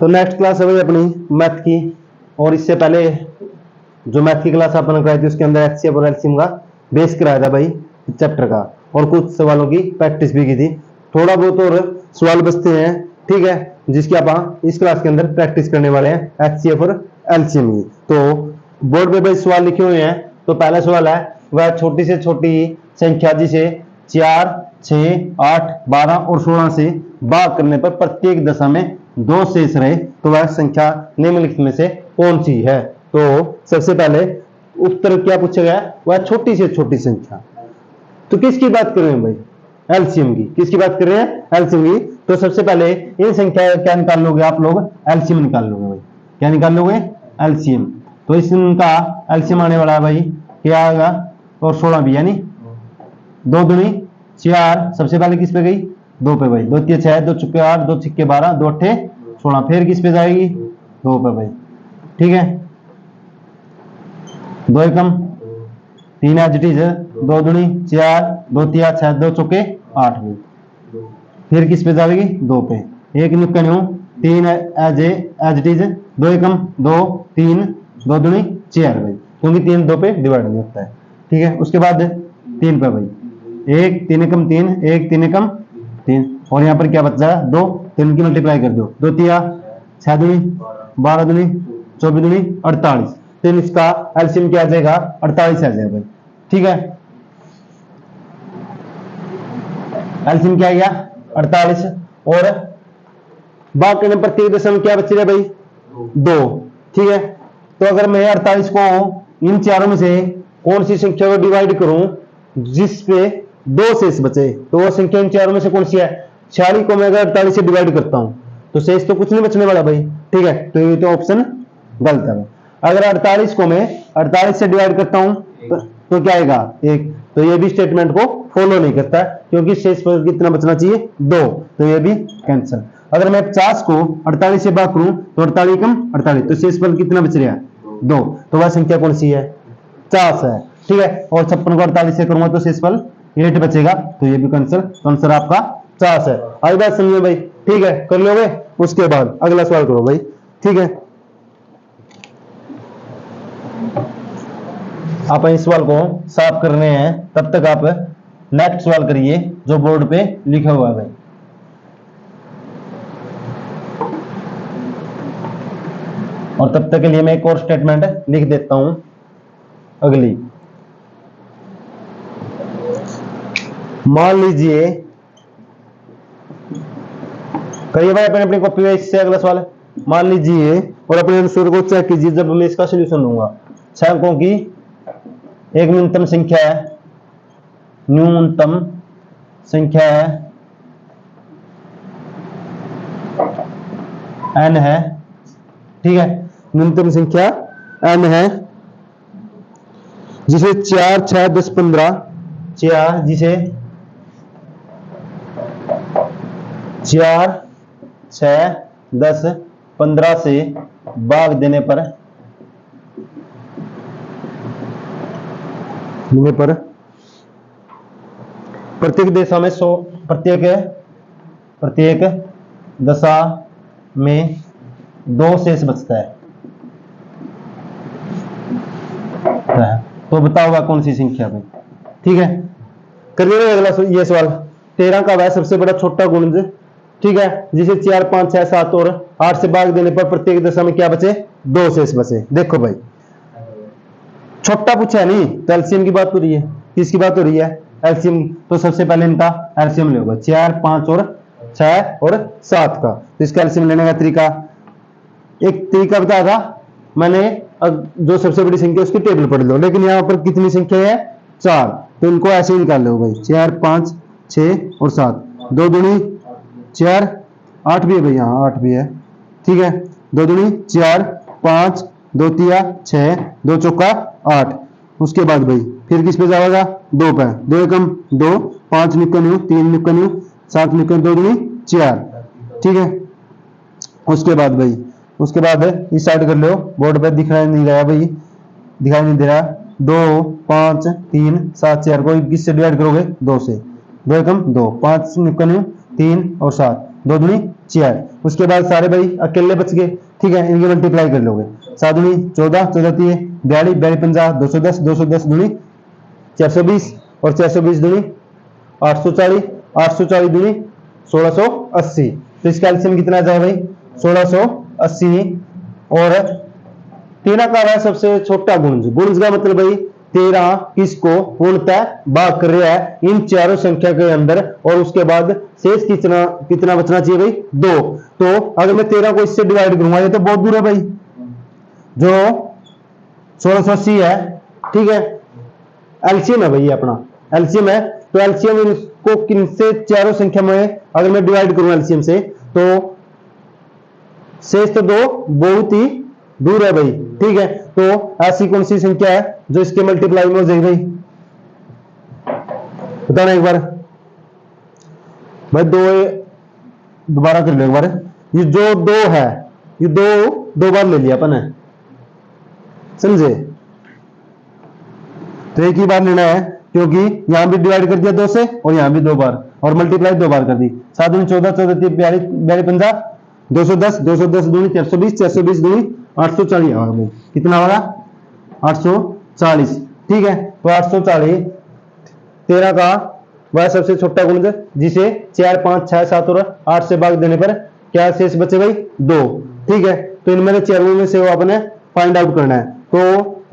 तो next class है भाई अपनी मैथ की, और इससे पहले जो मैथ की क्लास अपन कराई थी उसके अंदर एचसीएफ और एलसीएम का बेस कराया था भाई चैप्टर का, और कुछ सवालों की प्रैक्टिस भी की थी। थोड़ा बहुत और सवाल बचते हैं, ठीक है, जिसकी आप इस क्लास के अंदर प्रैक्टिस करने वाले हैं एचसीएफ और एलसीएम की। तो बोर्ड पे भाई सवाल लिखे हुए हैं। तो पहला सवाल है, वह छोटी से छोटी संख्या जिसे 4, 6, 8, 12 और 16 से भाग करने पर प्रत्येक दशा में 2 शेष रहे तो वह संख्या निम्नलिखित में से कौन सी है। तो सबसे पहले उत्तर क्या पूछा गया, वह छोटी से छोटी संख्या। तो किसकी बात कर रहे हैं भाई, एलसीएम की। किसकी बात कर रहे हैं, एलसीएम की। तो सबसे पहले इन संख्या क्या निकाल लोगे आप लोग, एलसीएम निकाल लोगे भाई। क्या निकाल लोगे, एलसीएम। तो इसका एलसीएम आने वाला है भाई, क्या आएगा, और 16 भी, यानी 2 दूनी 4। सबसे पहले किस पे गई, 2 पे भाई। 2 3 6, 2 चुके 8, 2 छिक्के 12, 2 अट्ठे 16। फिर किस पे जाएगी, 2 पे भाई, ठीक है। 2 एकम 3 एज इट इज, 2 दूनी 4, 2 3 6, 2 चौके 8 भाई। फिर किस पे जाएगी, 2 पे। 1 नुक्का न्यू 3 एज इट इज, 2 एकम 2 3, 2 दूनी 4 भाई, क्योंकि 3 2 पे डिवाइड नहीं होता है, ठीक है। उसके बाद 3 पे भाई, 1 3 एकम 3, 1 3 एकम 3, और यहाँ पर क्या बच जाएगा, 2। 3 की मल्टीप्लाई कर दो, 2 3 6 दूनी 12 दूनी 24 दूनी 48। तो इसका एलसीएम क्या आ जाएगा, 48 आ जाएगा भाई, ठीक है। एलसीएम क्या आ गया, 48। और बाकी नंबर प्रत्येक दशा में क्या बच रहा है भाई, 2, ठीक है। तो अगर मैं 48 को इन चारों में से कौन सी संख्या को डिवाइड करूं जिसपे 2 शेष बचे, तो वो संख्या इन चारों में से कौन सी है। 46 को मैं अगर 48 से डिवाइड करता हूं तो शेष तो कुछ नहीं बचने वाला भाई, ठीक है। तो ये तो ऑप्शन गलत है। अगर 48 को मैं 48 से डिवाइड करता हूं तो क्या आएगा, 1। तो ये भी स्टेटमेंट को फॉलो नहीं करता, क्योंकि शेष पर कितना बचना चाहिए, 2। तो ये भी कैंसिल। अगर मैं 50 को 48 से भाग करूं तो 48 कम 48, तो शेष पर कितना बच रहा है, 2। तो वह संख्या कौन सी है, 50 है, ठीक है। और 56 को 48 से करूंगा तो शेष पर 8 बचेगा, तो ये भी कैंसिल। तो आंसर आपका 50 है। आई बात समझे भाई, ठीक है, कर लोगे। उसके बाद अगला सवाल करो भाई, ठीक है। आप इस सवाल को साफ करने हैं, तब तक आप नेक्स्ट सवाल करिए जो बोर्ड पे लिखा हुआ है भाई। और तब तक के लिए मैं एक और स्टेटमेंट लिख देता हूं अगली। मान लीजिए, करिए भाई अपने अपनी कॉपी में इससे अगला सवाल है। मान लीजिए और अपने आंसर को चेक कीजिए जब मैं इसका सॉल्यूशन दूंगा। अंकों की एक न्यूनतम संख्या है, न्यूनतम संख्या है n है, ठीक है। न्यूनतम संख्या n है जिसे 4 6 10 15 4 जिसे 4 6 10 15 से भाग देने पर प्रत्येक दशा में प्रत्येक दशा में 2 शेष बचता है। तो बताओ वह कौन सी संख्या भाई, ठीक है। करिए अगला ये सवाल। 13 का वह सबसे बड़ा छोटा गुणज, ठीक है, जिसे 4 5 6 7 और 8 से भाग देने पर प्रत्येक दशा में क्या बचे, 2 शेष बचे। देखो भाई छोटा पूछा है नहीं, तो एलसीएम की बात हो रही है। किसकी बात हो रही है, एलसीएम। तो सबसे पहले इनका एलसीएम लेगा 4 5 और 6 और 7 का। तो इसका एलसीएम लेने का तरीका, एक तरीका बताया था मैंने, जो सबसे बड़ी संख्या उसकी टेबल पढ़ लो, लेकिन यहाँ पर कितनी संख्या है, 4। तो इनको ऐसे ही निकाल लो भाई, 4 5 6 और 7, 2 दूनी 4, 8 भी है भाई, यहाँ 8 भी है, ठीक है। 2 दूनी 4 5, 2 3 6, 2 चौका 8। उसके बाद भाई फिर किस पे जाएगा, 2 पे। 2 एकम 2, 5 निक्का न्यू 3 निक्का न्यू 7 निक्का 2 दूनी 4, ठीक है। उसके बाद भाई, उसके बाद इस साइड कर लो, बोर्ड पे दिखाई नहीं रहा भाई, दिखाई नहीं दे रहा। 2 5 3 7 4 को किससे डिवाइड करोगे, 2 से। 2 एकम 2, 5 निक्का न्यू 3 और 7, 2 दूनी 4। उसके बाद सारे भाई अकेले बच गए, ठीक है, इनकी मल्टीप्लाई कर लोगे। 7 दूनी 14, 14 3 42, 42 50, 210, 210 दूनी 420 और 420 दूनी 840, 840 दूनी 1680। तो इसका एलसीएम कितना आ जाए भाई 1680। और 13 का है सबसे छोटा गुणज। गुणज का मतलब भाई 13 किसको पूर्णतः भाग कर रहा है इन चारों संख्या के अंदर, और उसके बाद शेष कितना कितना बचना चाहिए भाई 2। तो अगर मैं 13 को इससे डिवाइड करूंगा, ये तो बहुत दूर है भाई, जो 1680 है, ठीक है, एलसीएम है भाई ये अपना एलसीएम है। तो एलसीएम इसको किन से चारों संख्या में अगर मैं डिवाइड करूं एलसीएम से, तो शेष तो 2 बहुत ही दूर है भाई, ठीक है। तो ऐसी कौन सी संख्या है जो इसके मल्टीप्लाई में हो जाएगी भाई, बताना एक बार भाई। 2 दोबारा कर लो एक बार। ये जो 2 है, ये 2 बार ले लिया अपन है, समझे। तो एक ही बार लेना है, क्योंकि यहां भी डिवाइड कर दिया 2 से और यहां भी 2 बार, और मल्टीप्लाई 2 बार कर दी। 7 दूनी 14, 14 3 42, 42 50, 210, 210 दूनी 420, 420 दूनी 840। कितना होगा 840, ठीक है। तो 840 13 का वह सबसे छोटा गुणज जिसे 4 5 6 7 और 8 से भाग देने पर क्या शेष बचे भाई 2, ठीक है। तो इनमें चारों में से वो आपने फाइंड आउट करना है। तो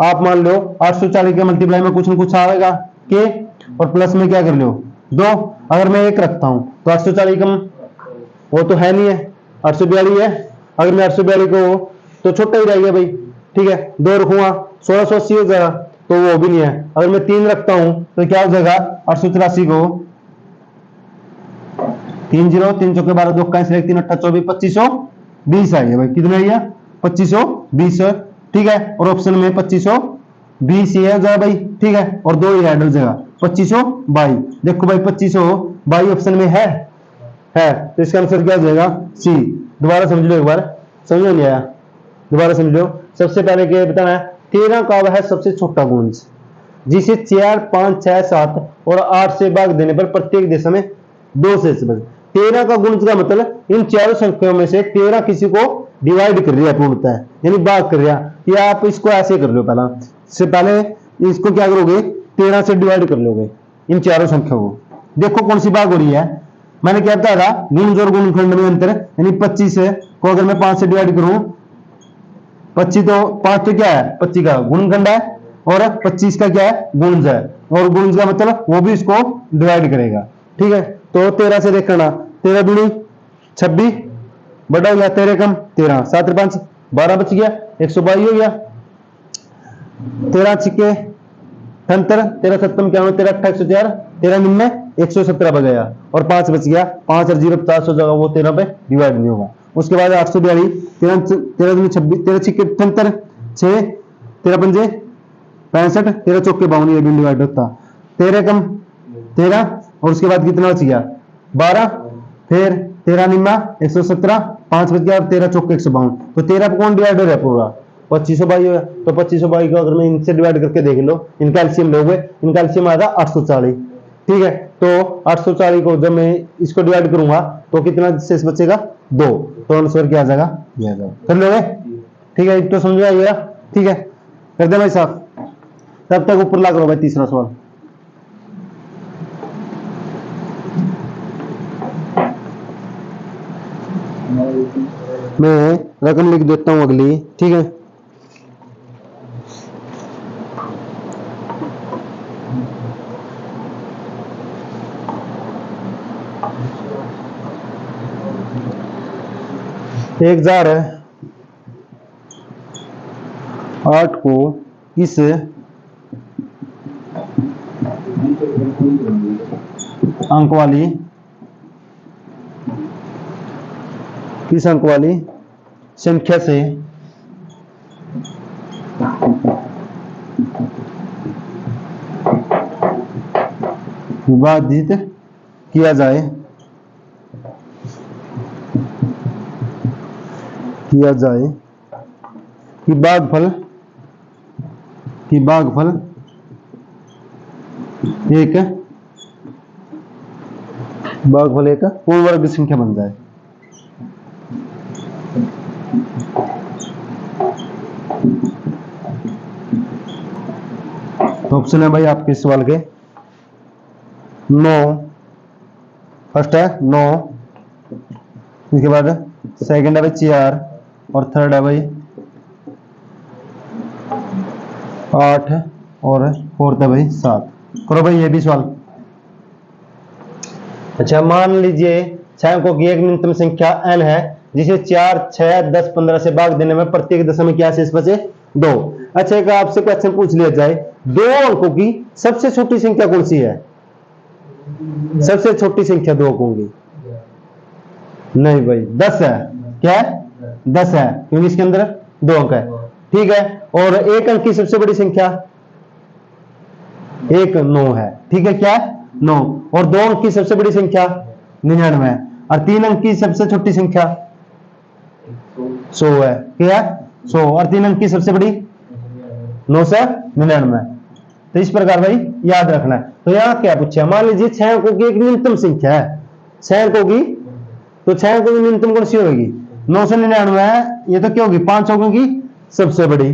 आप मान लो 840 के मल्टीप्लाई में कुछ न कुछ आएगा के, और प्लस में क्या कर लो 2। अगर मैं 1 रखता हूं तो 840 कम वो तो है नहीं है, 842 है। अगर मैं 842 को तो छोटा ही रहेगा भाई, ठीक है। 2 रखूंगा 1680 हो जाएगा, तो वो भी नहीं है। अगर मैं 3 रखता हूं तो क्या हो जाएगा 884 को 3 0 3 चौके 12 2 का 3 8 24 2520 आएगा भाई। कितना आएगा 2520, ठीक है। और ऑप्शन में 2520 ही है जाए भाई, ठीक है। और 2 ही ऐड हो जाएगा 2522। देखो भाई 2522 ऑप्शन में है, तो इसका आंसर क्या हो जाएगा सी। दोबारा समझ लो एक बार, समझ नहीं आया दोबारा समझ लो। सबसे पहले क्या बताना है, 13 का वह सबसे छोटा गुणज जिसे 4 5 6 7 और 8 से भाग देने पर प्रत्येक दिशा में 2 से बचे। 13 का गुणज का मतलब इन चारों संख्याओं में से 13 किसी को डिवाइड कर रही है पूर्णतः, यानी भाग कर रहा है। या आप इसको ऐसे कर लो, पहला से पहले इसको क्या करोगे 13 से डिवाइड कर लोगे इन चारों संख्याओं को। देखो कौन सी भाग हो रही है। मैंने क्या बताया था गुणज और गुणनखंड में अंतर, यानी 25 को अगर मैं 5 से डिवाइड करूं, 25 तो 5 तो क्या है 25 का गुणनखंड है, और 25 का क्या है गुणज है, और गुणज का मतलब वो भी इसको डिवाइड करेगा, ठीक है। तो 13 से देखना, 13 दूनी 26 बड़ा हो गया, 13 कम 13, 7 5 12 बच गया 122 हो गया। 13 छिके 78, 13 सत्तम क्या 13 8 104, 13 निन्ने 117 बच गया, और 5 बच गया 5 और 0 50 हो जाएगा, वो 13 पे डिवाइड नहीं होगा। उसके बाद 842 13 13 26 13 छिके 78 6 13 पंजे 65 13 चौके 52, ये भी डिवाइड होता। 13 कम 13, और उसके बाद कितना बच गया 12, फिर 13 निन्ना 117 5 बच गया, और 13 चौके 152। तो 13 पे कौन डिवाइड हो रहा है पूरा 2522 है। तो 2522 को अगर मैं इनसे डिवाइड करके देख लो, इनका एलसीएम लोगे, इनका एलसीएम आएगा 840, ठीक है। तो 840 को जब मैं इसको डिवाइड करूंगा तो कितना शेष बचेगा 2। तो आंसर क्या आ जाएगा ये आ जाएगा। कर लोगे, ठीक है। तो समझ आइएगा, ठीक है, कर दे भाई साहब। तब तक ऊपर ला करो भाई तीसरा सवाल। मैं रकम लिख देता हूं अगली, ठीक है। एक जार है 8 को इस अंक वाली संख्या से विभाजित किया जाए कि भागफल एक पूर्ण वर्ग संख्या बन जाए। तो ऑप्शन है भाई आपके इस सवाल के 9, फर्स्ट है 9, इसके बाद सेकंड है भाई 4 और थर्ड है भाई 8 और फोर्थ है भाई 7। करो भाई ये भी सवाल। अच्छा मान लीजिए छायांकों की एक न्यूनतम संख्या n है जिसे 4, 6, 10, 15 से भाग देने में प्रत्येक दशा में क्या शेष बचे 2। अच्छा एक आपसे क्वेश्चन पूछ लिया जाए, दो अंकों की सबसे छोटी संख्या कौन सी है? सबसे छोटी संख्या 2 अंकों की नहीं भाई 10 है। क्या है? 10 है क्योंकि इसके अंदर 2 अंक है। ठीक है, और एक अंक की सबसे बड़ी संख्या 9 है। ठीक है, क्या है? 9। और 2 अंक की सबसे बड़ी संख्या 99 है और 3 अंक की सबसे छोटी संख्या 100 है। क्या है? 100 और 3 अंक की सबसे बड़ी 999। तो इस प्रकार भाई याद रखना है। तो यहां क्या पूछा, मान लीजिए 6 अंकों की एक न्यूनतम संख्या है 6 अंकों की, तो 6 अंकों की न्यूनतम कौन सी होगी? 999 है, ये तो क्या होगी 5 अंकों की सबसे बड़ी,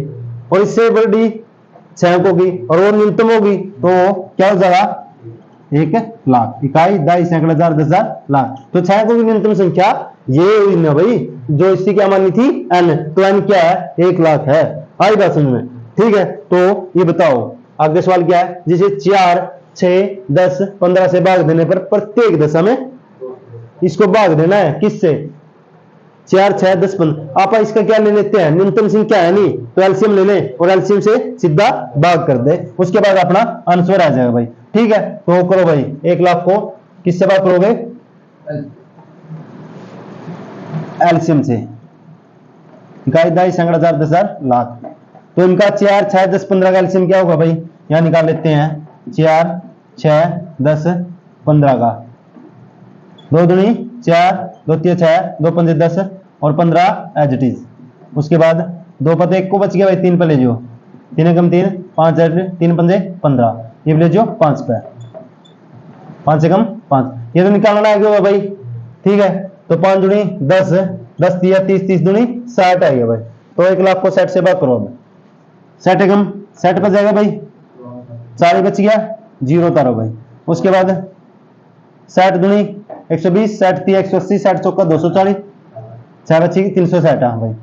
और इससे बड़ी 6 अंकों की, और वो न्यूनतम होगी तो क्या हो जाएगा 1 लाख। इकाई, दहाई, सैकड़ा, हजार, 10,000, लाख। तो 6 अंकों की न्यूनतम संख्या ये हुई ना भाई, जो इसकी क्या मानी थी n, तो n क्या है 1 लाख है। आई बात समझ में? ठीक है, तो ये बताओ आगे सवाल क्या है, जिसे 4, 6, 10, 15 से भाग देने पर प्रत्येक दशा में इसको भाग देना है किससे? 4, 6, 10, 15। आप इसका क्या ले लेते हैं, न्यूनतम संख्या है नहीं तो एलसीएम ले लें और एलसीएम से सीधा भाग कर दे, उसके बाद अपना आंसर आ जाएगा भाई। ठीक है, तो करो भाई 1 लाख को किससे भाग करोगे? एलसीएम से। इकाई, दहाई, सैकड़ा, हजार, 10,000, लाख। तो इनका 4, 6, 10, 15 का एलसीएम क्या होगा भाई? यहां निकाल लेते हैं 4, 6, 10, 15 का 2 दूनी 4, 2 तिया 6, 2 पंजे 10 और 15 एज इट इज। उसके बाद 2 पते 1 को बच गया भाई, 3 पे ले जाओ, 3 कम 3, 5 3 पंजे 15, ये ले जाओ 5 पे, 5 से कम 5, ये तो निकालना है क्यों भाई? ठीक है, तो 5 दूनी 10, 10 तिया 30, 30 दूनी 60 आ गया भाई। तो 1 लाख को 60 से भाग करो, 60 कम 60 बच जाएगा भाई, 4 बच गया, 0 उतारो भाई। उसके बाद 60 दूनी 120, 60 तिया 180, 60 चौका 240, 6 बचेगी 360। हाँ भाई,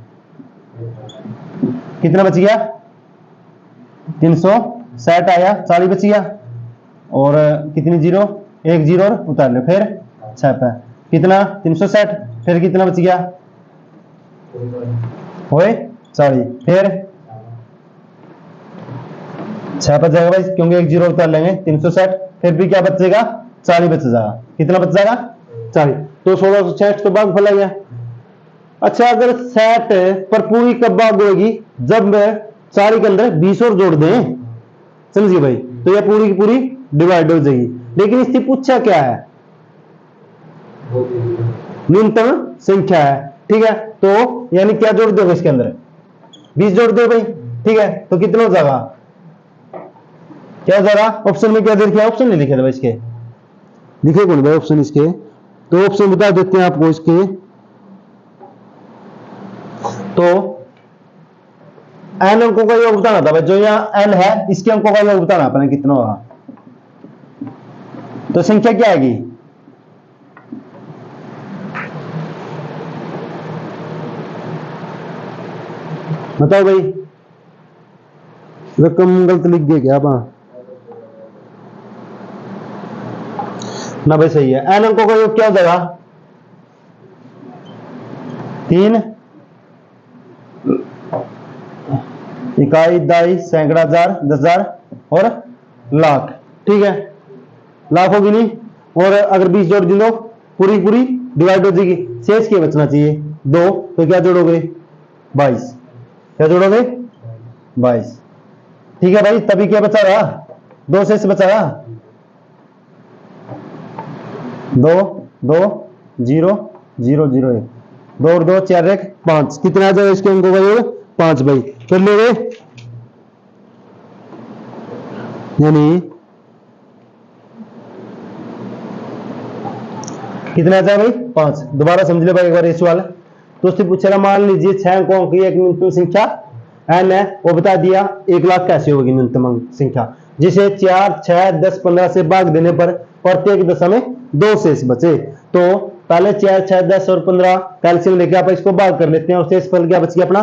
कितना बच गया? 360 आया, 40 बच गया, और कितनी जीरो? 1 जीरो और उतार लो, फिर 6 पे कितना 360, फिर कितना बच गया? ओए 40, फिर 6 बच जाएगा भाई, क्योंकि 1 जीरो उतार लेंगे 360, फिर भी क्या बचेगा? 40 बच जाएगा। कितना बच जाएगा? 40। तो 1660 तो भाग फैला गया। अच्छा अगर 60 पर पूरी कब भाग होगी? जब 40 के अंदर 20 और जोड़ दें, समझिए भाई, तो यह पूरी की पूरी डिवाइड हो जाएगी। लेकिन इससे पूछा क्या है? न्यूनतम संख्या है। ठीक है, तो यानी क्या जोड़ दोगे इसके अंदर? 20 जोड़ दो भाई। ठीक है, तो कितना हो जाएगा? क्या जरा ऑप्शन में क्या दे रखा है? ऑप्शन नहीं लिखे थे भाई इसके, लिखे कौन भाई ऑप्शन इसके? तो ऑप्शन बता देते हैं आपको इसके। तो n अंकों का योग बताना था भाई, जो यहाँ n है इसके अंकों का योग बताना अपने कितना होगा। तो संख्या क्या आएगी? बताओ भाई, रकम गलत लिख गए क्या? ना भाई सही है। n अंकों का योग क्या हो जाएगा? 3 इकाई, दहाई, सैकड़ा, हजार, 10,000 और लाख। ठीक है, लाख होगी नहीं, और अगर 20 जोड़ दी दो पूरी पूरी डिवाइड हो जाएगी, शेष क्या बचना चाहिए? 2। तो क्या जोड़ोगे? 22। क्या जोड़ोगे? 22। ठीक है भाई, तभी क्या बचा रहा? 2 शेष बचा रहा। 2 2 0 0 0 1, 2 और 2 4 1 5। कितना आ जाएगा इसके अंकों का योग? 5 भाई। कर ले गए, यानी कितना आ जाएगा भाई? 5। दोबारा समझ ले भाई एक बार ये सवाल। तो उससे पूछ रहा मान लीजिए 6 अंकों की एक न्यूनतम संख्या n है, वो बता दिया 1 लाख कैसे होगी न्यूनतम अंक संख्या, जिसे 4, 6, 10, 15 से भाग देने पर प्रत्येक दशा में 2 शेष बचे। तो पहले 4, 6, 10 और 15 कैल्शियम लेके आप इसको भाग कर लेते हैं और शेषफल क्या बच गया अपना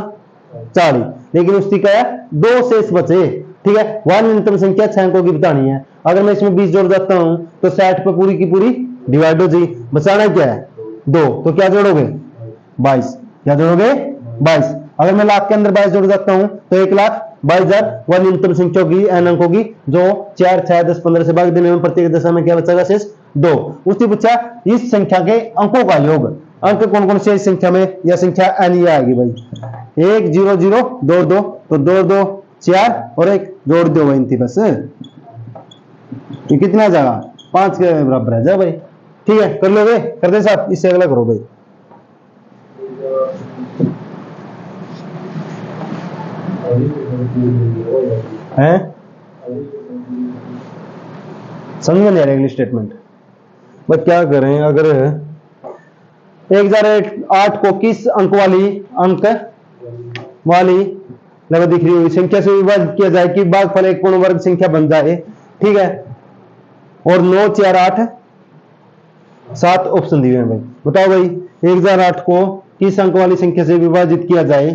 40, लेकिन उसकी क्या है 2 शेष बचे। ठीक है, वह न्यूनतम संख्या 6 अंकों की बतानी है। अगर मैं इसमें 20 जोड़ जाता हूं तो 60 पर पूरी की पूरी डिवाइड हो जाएगी, बचाना क्या है 2, तो क्या जोड़ोगे 22, क्या जोड़ोगे 22। अगर मैं लाख के अंदर 22 जोड़ जाता हूं तो 1,22,000 वह न्यूनतम संख्या की n अंकों की जो 4, 6, 10, 15 से भाग देने में प्रत्येक दशा में क्या बचेगा शेष 2। उसने पूछा इस संख्या के अंकों का योग, अंक कौन कौन से इस संख्या में, यह संख्या n ये आएगी भाई 1 0 0 2 2, तो 2 2 4 और 1 जोड़ दो भाई, बस ये कितना आ जाएगा 5 के बराबर है जा भाई। ठीक है, कर लोगे, कर दे साहब, इससे अगला करो भाई। हैं समझ में नहीं आ रहा अगली स्टेटमेंट, बट क्या करें। अगर 1008 को किस अंक वाली लगभग दिख रही हुई संख्या से विभाजित किया जाए कि भागफल एक पूर्ण वर्ग संख्या बन जाए। ठीक है, और 9, 4, 8, 7 ऑप्शन दिए हैं भाई। बताओ भाई 1008 को किस अंक वाली संख्या से विभाजित किया जाए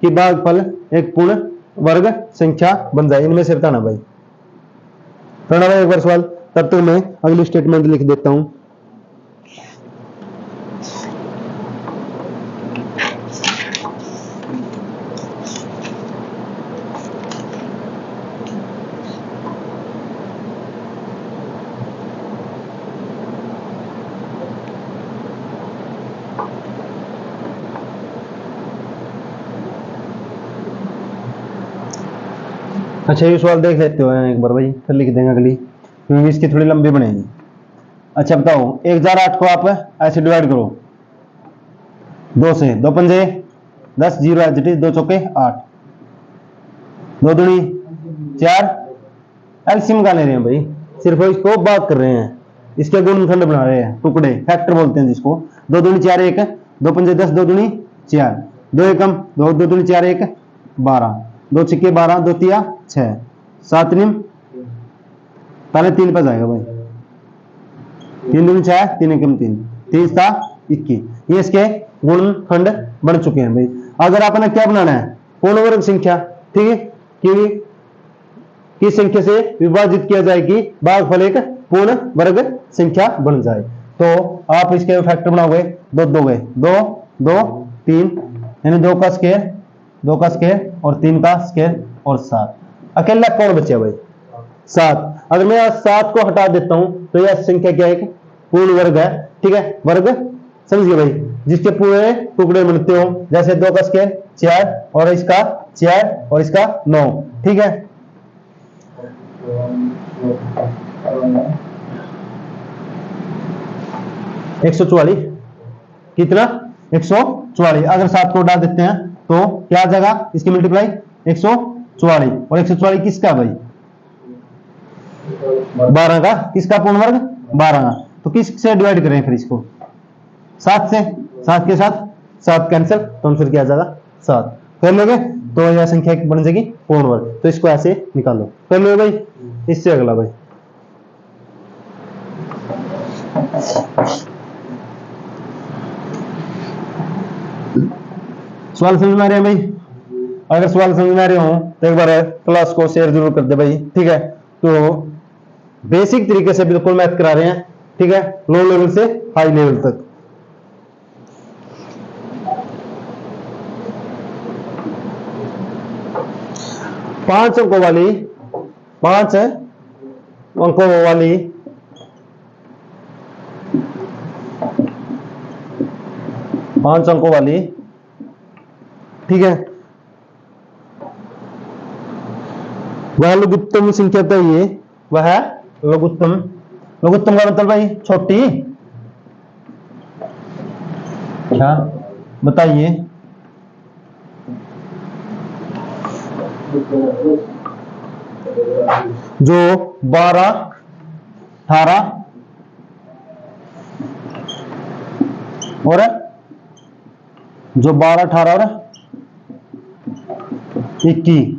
कि भागफल एक पूर्ण वर्ग संख्या बन जाए, इनमें से बताना भाई। करना भाई एक बार सवाल, तब तक मैं अगली स्टेटमेंट लिख देता हूं। अच्छा ये सवाल देख लेते हो एक बार भाई, फिर लिख देंगे अगली, क्योंकि इसकी थोड़ी लंबी बनेगी। अच्छा बताओ 1008 को आप ऐसे डिवाइड करो 2 से, 2 पंजे 10, 0 एडजस्टिव, 2 चौके 8, 2 दूनी 4, एलसीएम का ले रहे हैं भाई, सिर्फ इसको भाग कर रहे हैं, इसके गुणनखंड बना रहे हैं, टुकड़े फैक्टर बोलते हैं जिसको। 2 दूनी 4 1, 2 पंजे 10, 2 दूनी 4, 2 एकम 2 दूनी 4 1 12, 2 छिक्के 12, 2 तिया 6, 7 निम, पहले 3 पर जाएगा भाई, 3 दूनी 6, 3 एकम 3, 3 7 21, ये इसके गुणनखंड बन चुके हैं भाई। अगर आपने क्या बनाना है पूर्ण वर्ग संख्या, ठीक है, कि किस संख्या से विभाजित किया जाए कि भागफल एक पूर्ण वर्ग संख्या बन जाए, तो आप इसके फैक्टर बनाओगे 2 2 गए 2 2 3, यानी 2 का स्क्वायर 2 का स्क्वायर और 3 का स्क्वायर और 7, अकेला कौन बचा भाई 7। अगर मैं 7 को हटा देता हूं तो यह संख्या क्या है एक पूर्ण वर्ग है। ठीक है, वर्ग समझिए भाई, जिसके पूरे टुकड़े बनते हो, जैसे 2 का स्क्वायर 4 और इसका 4 और इसका 9। ठीक है, एक 144 कितना 144। अगर 7 को उड़ा देते हैं तो क्या आ जाएगा इसकी मल्टीप्लाई 144, और 144 किसका भाई 12 का, किसका पूर्ण वर्ग 12 का, तो किस से डिवाइड करें फिर इसको 7 से, 7 के साथ 7 कैंसिल, तो आंसर क्या आ जाएगा 7। कर लोगे तो यह संख्या बन जाएगी पूर्ण वर्ग, तो इसको ऐसे निकालो। कर लो भाई, इससे अगला भाई सवाल समझ में आ रहे हैं भाई? अगर सवाल समझ में आ रहे हो तो एक बार क्लास को शेयर जरूर कर दे भाई। ठीक है, तो बेसिक तरीके से बिल्कुल मैथ करा रहे हैं। ठीक है, लो लेवल से हाई लेवल तक। पांच अंकों वाली 5 अंकों वाली ठीक है, वह लघुत्तम संख्या बताइए, वह लघुत्तम का मतलब भाई छोटी, क्या बताइए जो 12 18 और जो 12, 18 और 21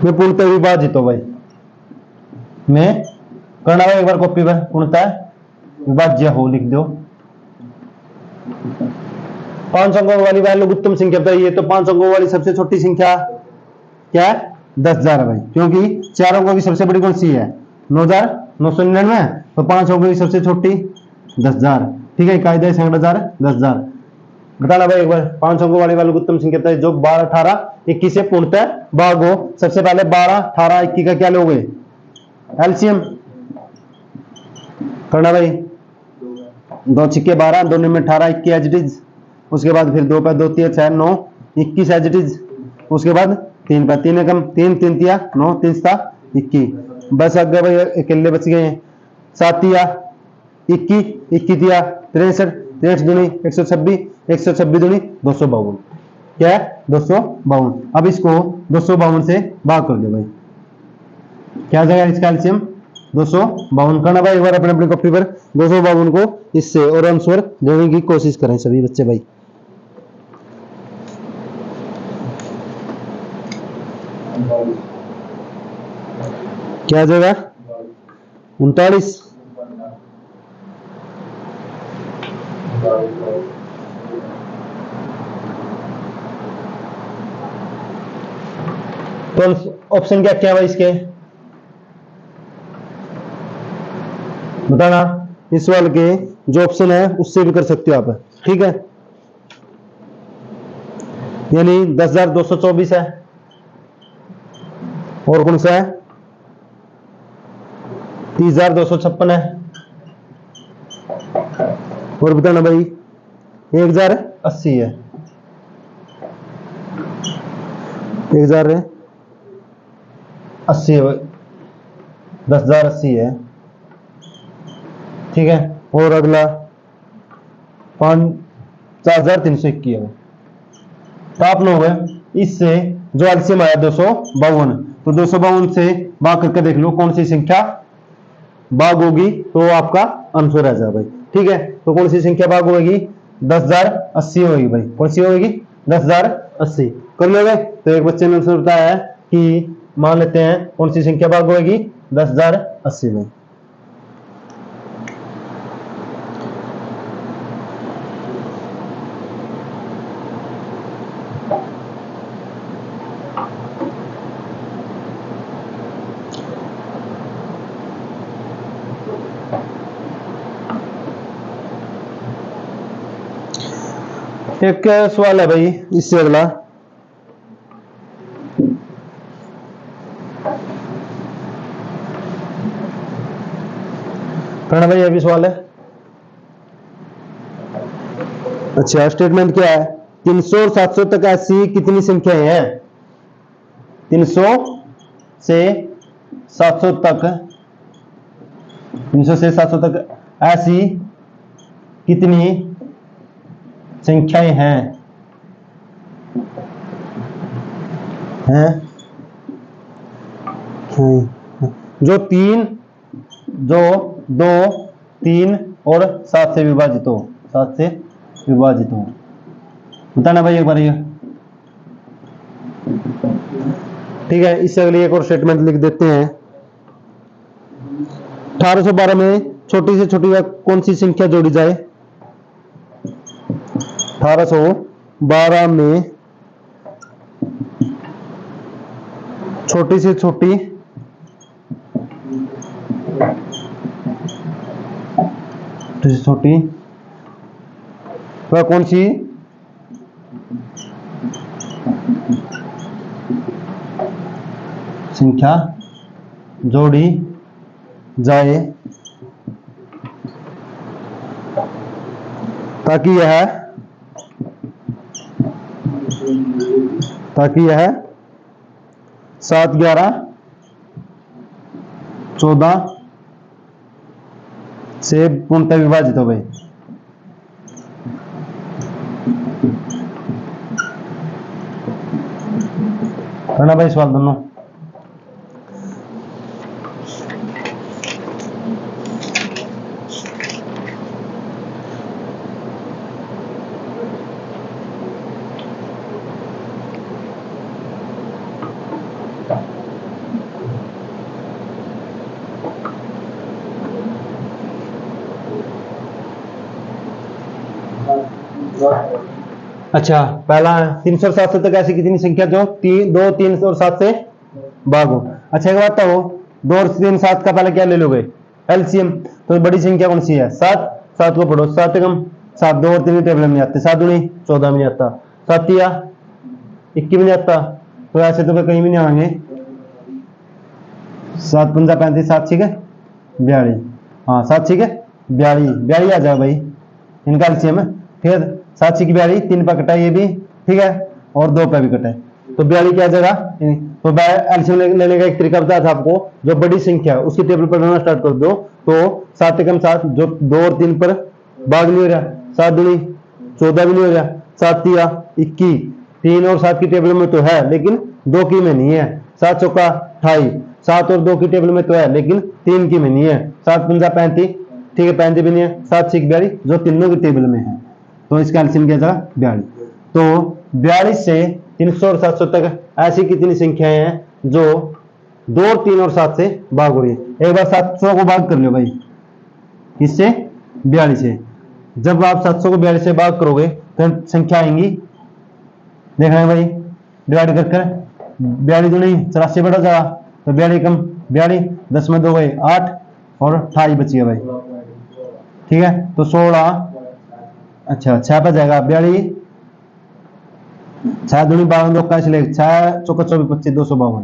में पूर्णतः विभाजित हो भाई। मैं करना है एक बार कॉपी पर, पूर्णतः विभाज्य हो लिख दो। 5 अंकों वाली वैल्यू उत्तम संख्या बताइए, तो 5 अंकों वाली सबसे छोटी संख्या क्या है? 10,000 है भाई, क्योंकि 4 अंकों की सबसे बड़ी कौन सी है? 9,999, तो 5 अंकों की सबसे छोटी 10,000। ठीक है, कायदे से 10,000। बताना भाई एक बार, 5 अंकों वाली वैल्यू उत्तम संख्या बताइए जो 12, 18, 21 से पूर्णतः भाग हो। सबसे पहले 12, 18, 21 का क्या लोगे? एलसीएम करना भाई। 2 छिक्के 12, 2 में 18, 21 एज इट इज। उसके बाद फिर 2 पे 2 3 6 9 21 एज इट इज। उसके बाद 3 पे 3 कम 3 3 तिया 9 3 7 21। बस अगर भाई अकेले बच गए हैं। 7 तिया 21 21 तिया 63 63 दूनी 126 126 दूनी 252। क्या है? 252। अब इसको 252 से भाग कर दो भाई, क्या आ जाएगा इसका एलसीएम? 252 करना भाई एक बार अपने अपनी कॉपी पर। 252 को इससे और आंसर देने की कोशिश करें सभी बच्चे भाई। क्या आ जाएगा? 39। तो ऑप्शन क्या क्या भाई इसके बताना। इस वाले के जो ऑप्शन है उससे भी कर सकते हो आप, ठीक है। यानी 10,224 है, और कौन सा है? 30,256 है, और बताना भाई 1,080 है। 1,080 है, 10,080 है, ठीक है। और अगला 4,321 है। तो आप लोग इससे जो एलसीएम आया 252, तो 252 से भाग करके देख लो कौन सी संख्या भाग होगी, तो आपका आंसर आ जाए भाई, ठीक है। तो कौन सी संख्या भाग होगी? 10,080 होगी भाई। कौन सी होगी? 10,080 कर लोगे। तो एक बच्चे ने आंसर बताया है कि मान लेते हैं कौन सी संख्या भाग होगी? 10,080 में। एक सवाल है भाई इससे अगला, करना भाई अभी सवाल है। अच्छा, स्टेटमेंट क्या है? 300 और 700 तक ऐसी कितनी संख्याएं हैं? 300 से 700 तक, 300 से 700 तक ऐसी कितनी संख्याएं हैं? जो 3, जो 2, 3 और 7 से विभाजित हो, 7 से विभाजित हो। बताना भाई एक बार ये, ठीक है। इससे अगली एक और स्टेटमेंट लिख देते हैं। 1812 में छोटी से छोटी कौन सी संख्या जोड़ी जाए? 1812 में छोटी से छोटी वह कौन सी संख्या जोड़ी जाए ताकि यह 7, 11, 14 से पूर्णतः विभाजित हो गई। करना भाई सवाल दोनों। अच्छा पहला 300 और 700 तक ऐसी कितनी संख्या जो 2, 3 और 7 से भाग हो। अच्छा एक बात तो 2 और 3, 7 का पहले क्या ले लोगे एलसीएम। तो बड़ी संख्या कौन सी है 7। 7 को पढ़ो 7 कम 7, 2 और 3 टेबल में नहीं आते। 7 दूनी 14 में नहीं आता। 7 तिया 21 में नहीं आता। तो ऐसे तो कहीं भी नहीं आएंगे। 7 पंजा 35, 7 6 42। हाँ 7 6 42 आ जाओ भाई इनका एलसीएम है। फिर 7 6 42 3 पर कटा ये भी ठीक है और 2 पर भी कटा है तो 42 क्या जगह। तो एलसीएम लेने का एक तरीका बताया था आपको। जो बड़ी संख्या है उसकी टेबल पर बनाना स्टार्ट कर दो तो 7 कम 7 जो 2 और 3 पर भाग नहीं हो रहा। 7 दूनी 14 भी नहीं हो रहा। 7 तिया 21 3 और 7 की टेबल में तो है लेकिन 2 की में नहीं है। 7 चौका 28 7 और 2 की टेबल में तो है लेकिन 3 की में नहीं है। 7 पंजा 35 ठीक है 35 भी नहीं है। 7 6 42 जो तीनों की टेबल में है तो इसका एलसीएम क्या था 42। तो 42 से 300 और 700 तक ऐसी कितनी संख्याएं हैं जो 2 और 3 और 7 से भाग हो रही है। एक बार 700 को भाग कर लो भाई किससे 42 से। जब आप 700 को 42 से भाग करोगे तो संख्या आएंगी देखना है भाई डिवाइड कर कर 42 दूनी 84 बढ़ा जाएगा तो 42 कम 42 10 में 2 गए 8 और 28 बच गया भाई ठीक है। तो 16 अच्छा 6 पे जाएगा 42 6 दूनी 52 2 का इसलिए 6 चौका 24 25 252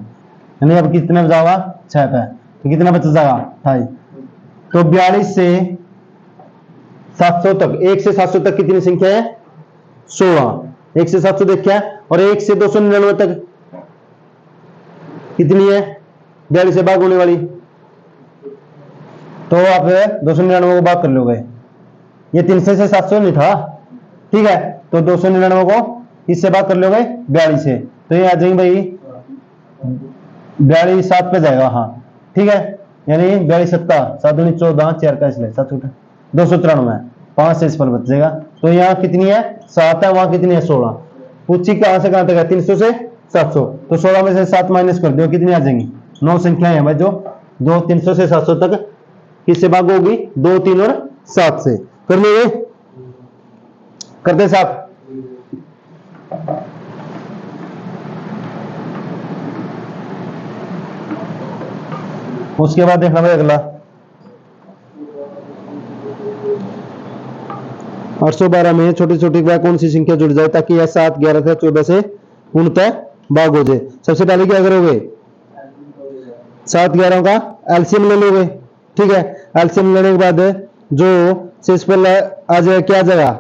यानी अब कितने बचाओगा 6 पे तो कितना बच जाएगा 28। तो 42 से 700 तक 1 से 700 तक कितनी संख्या है 16। 1 से 700 देखा और 1 से 299 तक कितनी है 42 से भाग होने वाली। तो आप 299 को भाग कर लोगे। ये 300 से 700 नहीं था ठीक है तो 299 को इससे भाग कर लोगे 42 से तो ये आ जाएंगे भाई 42 7 पे जाएगा। हाँ ठीक है यानी 42 7 7 दूनी 14 4 का इसलिए 7 293 5 से इस पर बच जाएगा। तो यहाँ कितनी है 7 है वहां कितनी है 16। पूछी कहां से कहां तक है 300 से 700 तो 16 में से 7 माइनस कर दो कितनी आ जाएंगी 9 संख्याएं हैं भाई जो 300 से 700 तक किससे भाग होगी 2 3 और 7 से। कर लिए करते साहब। उसके बाद देखना भाई अगला 812 में छोटी छोटी कौन सी संख्या जुड़ जाए ताकि यह 7 11 से 14 से पूर्णतः भाग हो जाए। सबसे पहले क्या करोगे 7 11 का एलसीएम ले लोगे ठीक है। एलसीएम लेने के बाद जो शेष पर आ जाएगा क्या जाएगा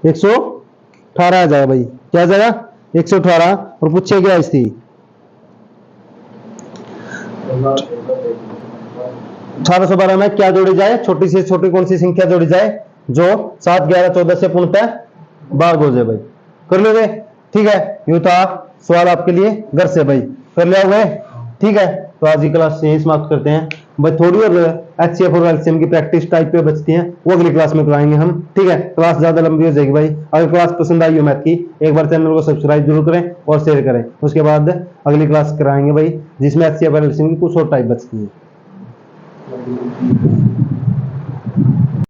118 आ जाएगा भाई क्या जाएगा 118 और पूछे क्या इसकी 1812 में क्या जोड़ी जाए छोटी से छोटी कौन सी संख्या जोड़ी जाए जो 7 11 14 से पूर्णतः भाग हो जाए भाई। कर लोगे ठीक है। ये था सवाल आपके लिए घर से भाई कर लिया हुए ठीक है। तो आज की क्लास यही समाप्त करते हैं भाई। थोड़ी और एचसीएफ और एलसीएम की प्रैक्टिस टाइप पे बचती हैं वो अगली क्लास में कराएंगे हम ठीक है। क्लास ज्यादा लंबी हो जाएगी भाई। अगर क्लास पसंद आई हो मैथ की एक बार चैनल को सब्सक्राइब जरूर करें और शेयर करें। उसके बाद अगली क्लास कराएंगे भाई जिसमें एचसीएफ और एलसीएम की कुछ और टाइप बचती है।